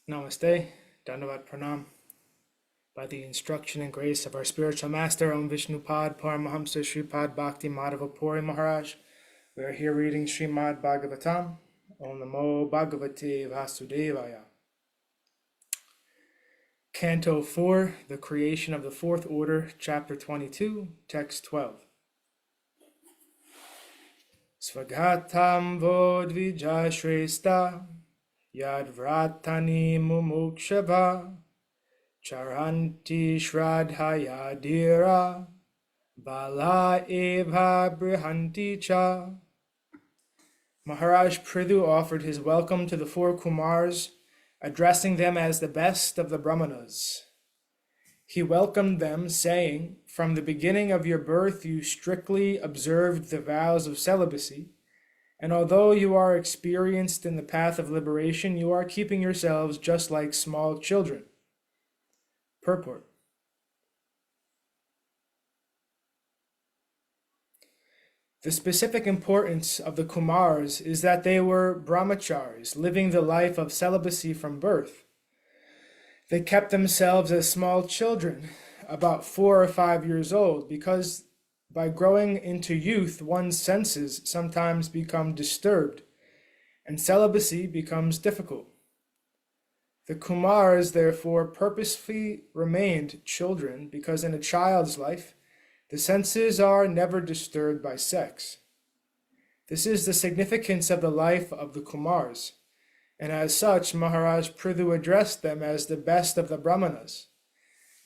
Namaste, Dandavat Pranam. By the instruction and grace of our spiritual master, Om Vishnupad Paramahamsa Sripad Bhakti Madhava Puri Mahārāja, we are here reading Srimad Bhagavatam. Om Namo Bhagavate Vasudevaya. Canto 4, The Creation of the Fourth Order, Chapter 22, Text 12. Svagatam vodvijashresta yadvratani mumukshava charanti shradhaya dira bala eva brihanti cha. Maharaj Pṛthu offered his welcome to the four Kumāras, addressing them as the best of the Brahmanas. He welcomed them, saying, "From the beginning of your birth you strictly observed the vows of celibacy, and although you are experienced in the path of liberation, you are keeping yourselves just like small children." Purport. The specific importance of the Kumāras is that they were brahmacharis, living the life of celibacy from birth. They kept themselves as small children, about 4 or 5 years old, because by growing into youth, one's senses sometimes become disturbed, and celibacy becomes difficult. The Kumāras, therefore, purposefully remained children, because in a child's life, the senses are never disturbed by sex. This is the significance of the life of the Kumāras, and as such, Maharaj Pṛthu addressed them as the best of the Brahmanas.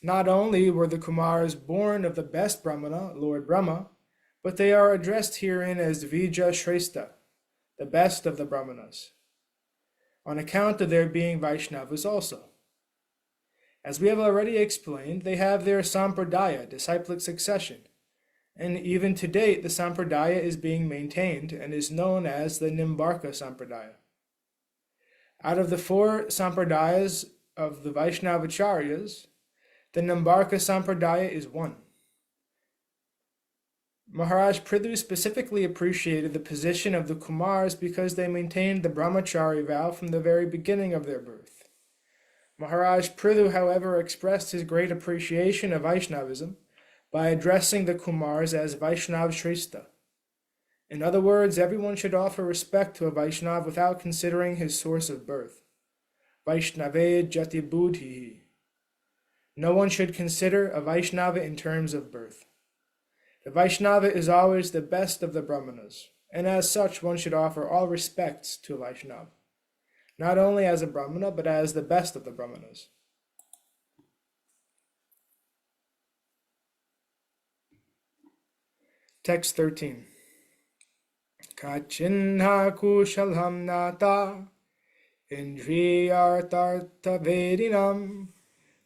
Not only were the Kumāras born of the best Brahmana, Lord Brahma, but they are addressed herein as Vija Shrestha, the best of the Brahmanas, on account of their being Vaishnavas also. As we have already explained, they have their Sampradaya, disciplic succession, and even to date the Sampradaya is being maintained and is known as the Nimbarka Sampradaya. Out of the 4 Sampradayas of the Vaishnavacharyas, the Nimbarka Sampradaya is one. Maharaj Pṛthu specifically appreciated the position of the Kumāras because they maintained the brahmachari vow from the very beginning of their birth. Maharaj Pṛthu, however, expressed his great appreciation of Vaishnavism by addressing the Kumāras as Vaishnav Shrestha. In other words, everyone should offer respect to a Vaishnav without considering his source of birth. Vaishnave jati buddhihi. No one should consider a Vaishnava in terms of birth. The Vaishnava is always the best of the Brahmanas, and as such one should offer all respects to a Vaishnava, not only as a Brahmana, but as the best of the Brahmanas. Text 13. Kachinha kushalham nata indriyartartha vedinam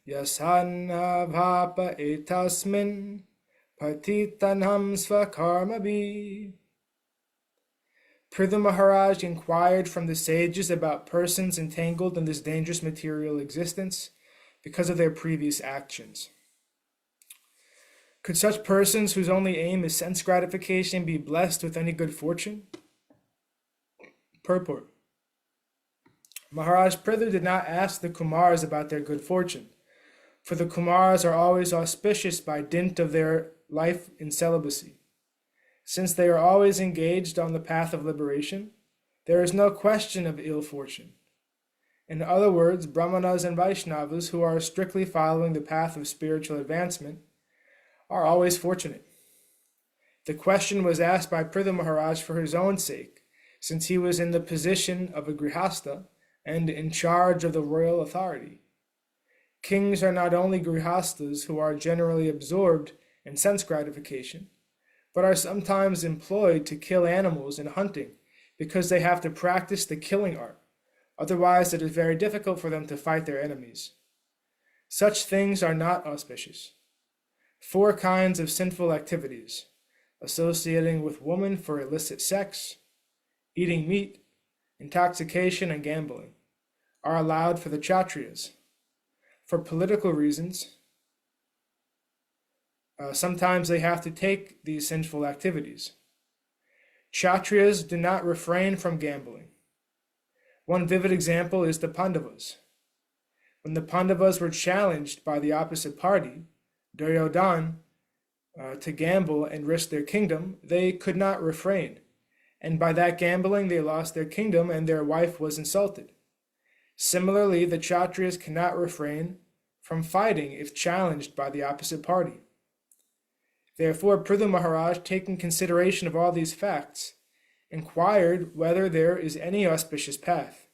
yasanna bhapa etasmin patitanam svakarmabhi. Pṛthu Maharaj inquired from the sages about persons entangled in this dangerous material existence because of their previous actions. Could such persons whose only aim is sense gratification be blessed with any good fortune? Purport. Maharaj Pṛthu did not ask the Kumāras about their good fortune, for the Kumāras are always auspicious by dint of their life in celibacy. Since they are always engaged on the path of liberation, there is no question of ill fortune. In other words, Brahmanas and Vaishnavas who are strictly following the path of spiritual advancement are always fortunate. The question was asked by Pṛthu Maharaj for his own sake, since he was in the position of a grihastha and in charge of the royal authority. Kings are not only grihasthas who are generally absorbed in sense gratification, but are sometimes employed to kill animals in hunting because they have to practice the killing art. Otherwise, it is very difficult for them to fight their enemies. Such things are not auspicious. 4 kinds of sinful activities: associating with women for illicit sex, eating meat, intoxication, and gambling, are allowed for the Kshatriyas. For political reasons, sometimes they have to take these sinful activities. Kshatriyas do not refrain from gambling. One vivid example is the Pandavas. When the Pandavas were challenged by the opposite party, Duryodhana, to gamble and risk their kingdom, they could not refrain. And by that gambling, they lost their kingdom and their wife was insulted. Similarly, the Kshatriyas cannot refrain from fighting if challenged by the opposite party. Therefore, Pṛthu Maharaj, taking consideration of all these facts, inquired whether there is any auspicious path.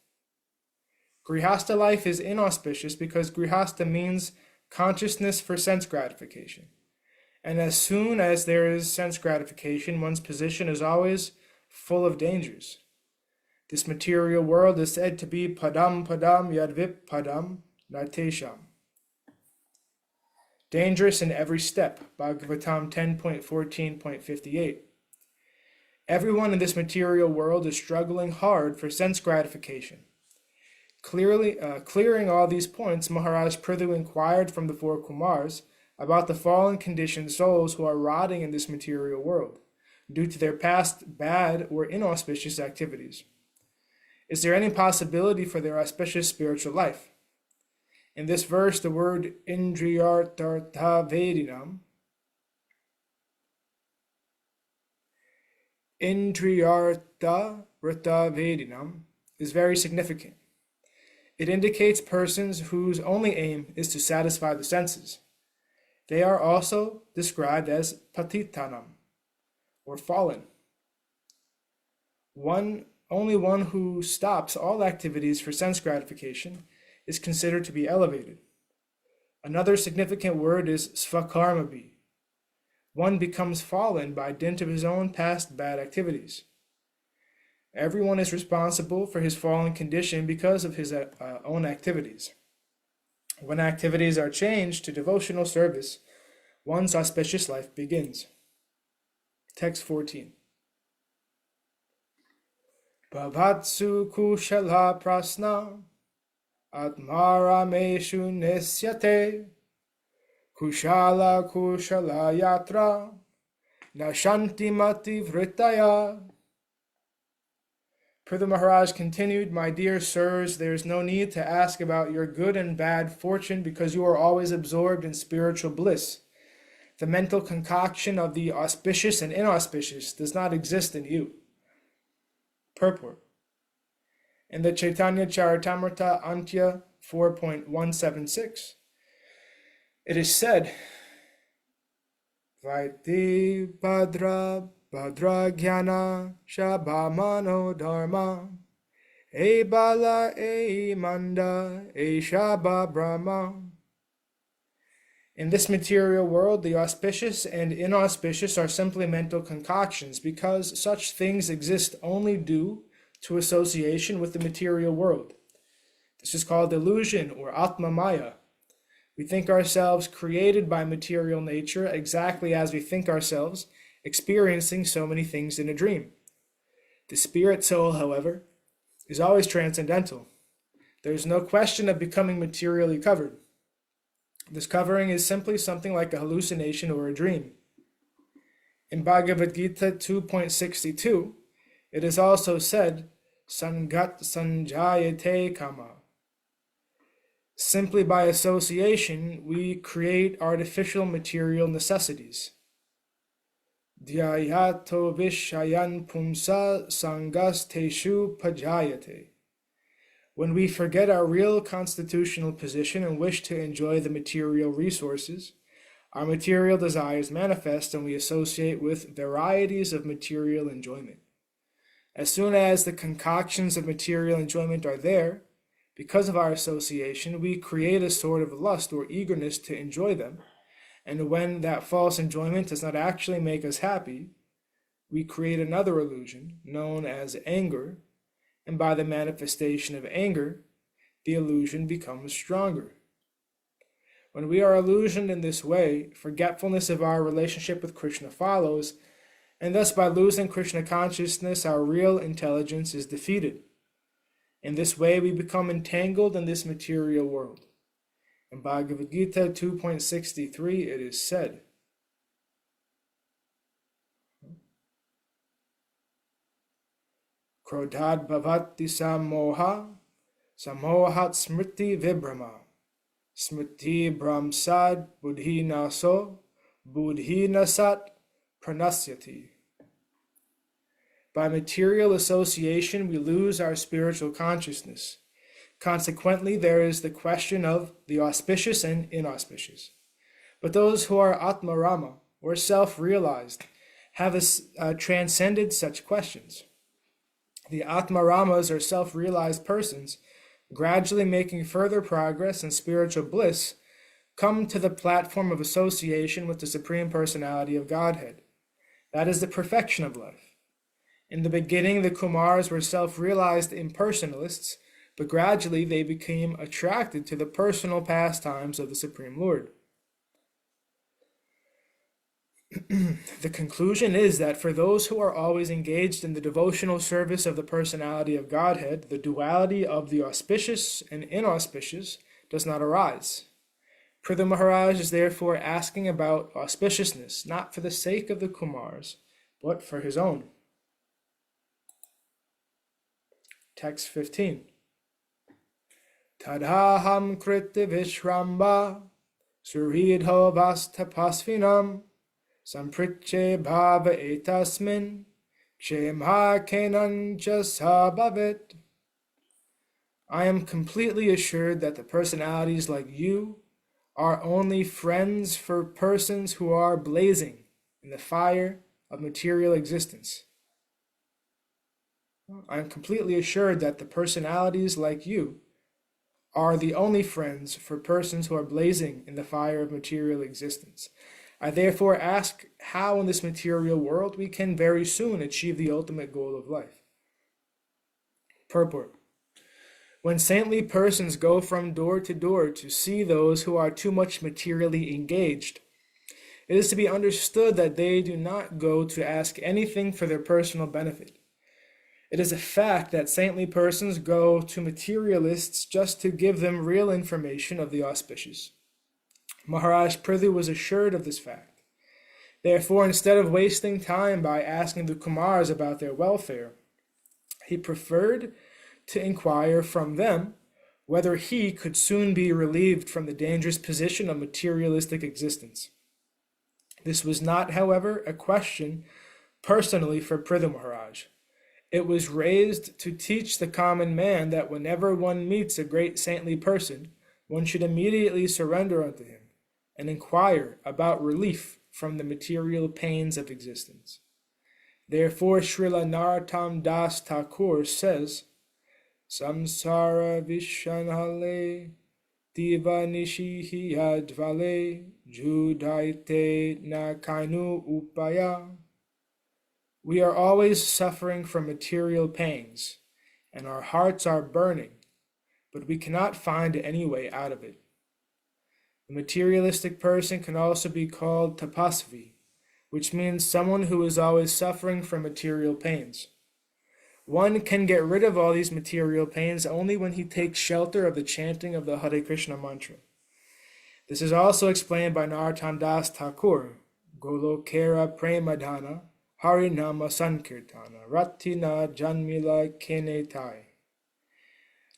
Grihastha life is inauspicious because Grihastha means consciousness for sense gratification. And as soon as there is sense gratification, one's position is always full of dangers. This material world is said to be padam yadvip padam natesham. Dangerous in every step, Bhagavatam 10.14.58. Everyone in this material world is struggling hard for sense gratification. Clearing all these points, Maharaj Pṛthu inquired from the four Kumāras about the fallen conditioned souls who are rotting in this material world due to their past bad or inauspicious activities. Is there any possibility for their auspicious spiritual life? In this verse, the word indriyartha vedinam is very significant. It indicates persons whose only aim is to satisfy the senses. They are also described as patitanam, or fallen. Only one who stops all activities for sense gratification is considered to be elevated. Another significant word is svakarmabhi. One becomes fallen by dint of his own past bad activities. Everyone is responsible for his fallen condition because of his own activities. When activities are changed to devotional service, one's auspicious life begins. Text 14. Bhavatsu kushala prasna atmarameshu nesyate kushala yatra nashanti mati vritaya. Pṛthu Maharaj continued, "My dear sirs, there is no need to ask about your good and bad fortune because you are always absorbed in spiritual bliss. The mental concoction of the auspicious and inauspicious does not exist in you." Purport. In the Chaitanya Charitamrita Antya 4.176, it is said, Vaiti Bhadra Jnana Shabhamano Dharma E Bala E Manda E Shabha Brahma. In this material world, the auspicious and inauspicious are simply mental concoctions because such things exist only due to association with the material world. This is called illusion or Atma Maya. We think ourselves created by material nature exactly as we think ourselves experiencing so many things in a dream. The spirit soul, however, is always transcendental. There is no question of becoming materially covered. This covering is simply something like a hallucination or a dream. In Bhagavad Gita 2.62, it is also said, Sangat sanjayate kama. Simply by association, we create artificial material necessities. Dhyayato vishayan pumsa sangasteshu pajayate. When we forget our real constitutional position and wish to enjoy the material resources, our material desires manifest and we associate with varieties of material enjoyment. As soon as the concoctions of material enjoyment are there, because of our association, we create a sort of lust or eagerness to enjoy them. And when that false enjoyment does not actually make us happy, we create another illusion known as anger, and by the manifestation of anger, the illusion becomes stronger. When we are illusioned in this way, forgetfulness of our relationship with Krishna follows, and thus by losing Krishna consciousness, our real intelligence is defeated. In this way, we become entangled in this material world. In Bhagavad Gita 2.63, it is said, Krodhad bhavati samohat smriti vibhrama Smriti Brahmsad Buddhi Naso Buddhi Nasat Pranasyati. By material association, we lose our spiritual consciousness. Consequently, there is the question of the auspicious and inauspicious. But those who are Atmarama, or self-realized, have transcended such questions. The Atmaramas, or self-realized persons, gradually making further progress in spiritual bliss, come to the platform of association with the Supreme Personality of Godhead. That is the perfection of life. In the beginning, the Kumāras were self-realized impersonalists, but gradually they became attracted to the personal pastimes of the Supreme Lord. The conclusion is that for those who are always engaged in the devotional service of the personality of Godhead, the duality of the auspicious and inauspicious does not arise. Pṛthu Mahārāja is therefore asking about auspiciousness, not for the sake of the Kumāras, but for his own. Text 15. Tadaham kriti vishramba suridho vastapasvinam sampriche bhava etasmin chemha kenanja sabhavit. I am completely assured that the personalities like you are only friends for persons who are blazing in the fire of material existence. I am completely assured that the personalities like you are the only friends for persons who are blazing in the fire of material existence. I therefore ask how in this material world we can very soon achieve the ultimate goal of life. Purport. When saintly persons go from door to see those who are too much materially engaged, it is to be understood that they do not go to ask anything for their personal benefit. It is a fact that saintly persons go to materialists just to give them real information of the auspicious. Maharaj Pṛthu was assured of this fact. Therefore, instead of wasting time by asking the Kumāras about their welfare, he preferred to inquire from them whether he could soon be relieved from the dangerous position of materialistic existence. This was not, however, a question personally for Pṛthu Mahārāja. It was raised to teach the common man that whenever one meets a great saintly person, one should immediately surrender unto him and inquire about relief from the material pains of existence. Therefore, Srila Narottam Das Thakur says, Samsara Vishanhale Diva Nishihi Advale Judaite Na Kainu Upaya. We are always suffering from material pains, and our hearts are burning, but we cannot find any way out of it. The materialistic person can also be called tapasvi, which means someone who is always suffering from material pains. One can get rid of all these material pains only when he takes shelter of the chanting of the Hare Krishna mantra. This is also explained by Narottam Das Thakur, Golokera Premadhana, Harinama Sankirtana, Ratina Janmila Kenetai.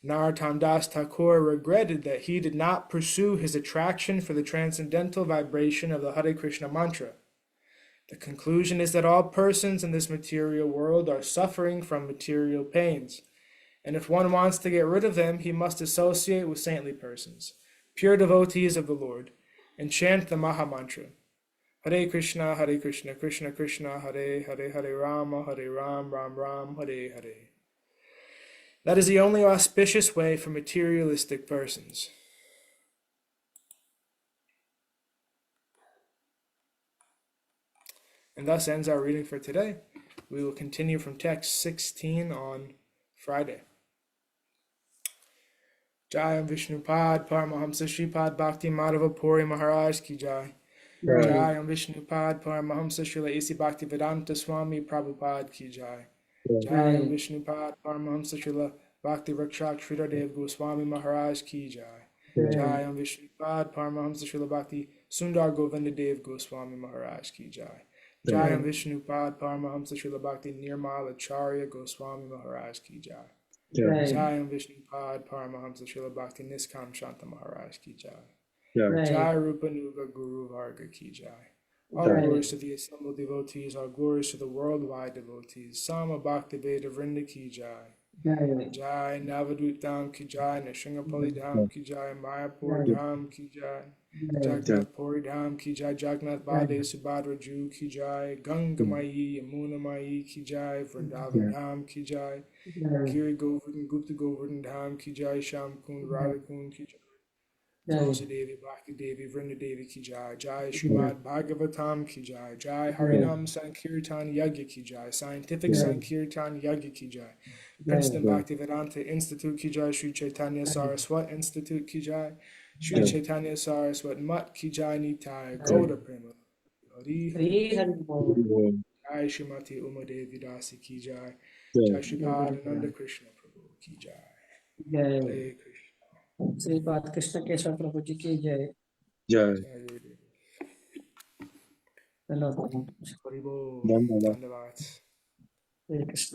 Narottam Das Thakur regretted that he did not pursue his attraction for the transcendental vibration of the Hare Krishna mantra. The conclusion is that all persons in this material world are suffering from material pains, and if one wants to get rid of them, he must associate with saintly persons, pure devotees of the Lord, and chant the Maha Mantra. Hare Krishna, Krishna Krishna, Hare Hare, Hare Ram, Ram Ram, Hare Hare. That is the only auspicious way for materialistic persons. And thus ends our reading for today. We will continue from text 16 on Friday. Jai Vishnupad Paramahamsa Sripad Bhakti Madhava Puri Mahārāja ki jai. Jai Vishnupad Paramahamsa Srila A.C. Bhaktivedanta Swami Prabhupada ki jai. Jai Vishnupad Paramahamsa Srila Bhakti Rakshak Sridhara Goswami Maharaj ki jai. Jai Vishnupad Paramahamsa Srila Bhakti Sundar Govinda Dev Goswami Maharaj ki jai. Jai Vishnupad Paramahamsa Srila Bhakti Nirmal Acharya Goswami Maharaj ki jai. Jai Vishnupad Paramahamsa Srila Bhakti Niskam Shanta Maharaj ki jai. Jai Rupa Nuga Guru Varga ki jai. All glories to the assembled devotees, all glories to the worldwide devotees. Sama Bhaktiveda Vrinda ki jai. Jai Navadut Dham ki jai, Nrsimhapali Dham ki jai, Mayapur Dham ki jai, Jagannath Puri Dham ki jai, Jagannath Baladev Subhadra Ju ki jai, Ganga Mayi, Yamuna Mayi ki jai, Vrindavan Dham ki jai, Giri Govardhan, Gupta Govardhan Dham ki jai, Sham Kund Radha Kund ki jai, Tulsi Devi, Bhakti Devi, Vrinda Devi ki jai, Jai Srimad Bhagavatam ki jai, Jai Harinam Sankirtan Yagya ki jai, Scientific Sankirtan Yagya ki jai, Princeton Bhaktivedanta Institute ki jai, Sri Chaitanya Saraswat Institute ki jai, Sri Chaitanya Saraswat Mat ki jai Nitai, Gauda Prema Hari Jai Shrimati Uma Devi Dasi ki jai, Jai Sripad Ananda Krishna Prabhu ki jai, Hare Krishna. Shripad Krishna Keshav प्रभु जी की जय। जय चलो हरि बोल, धन्यवाद। हरे कृष्ण।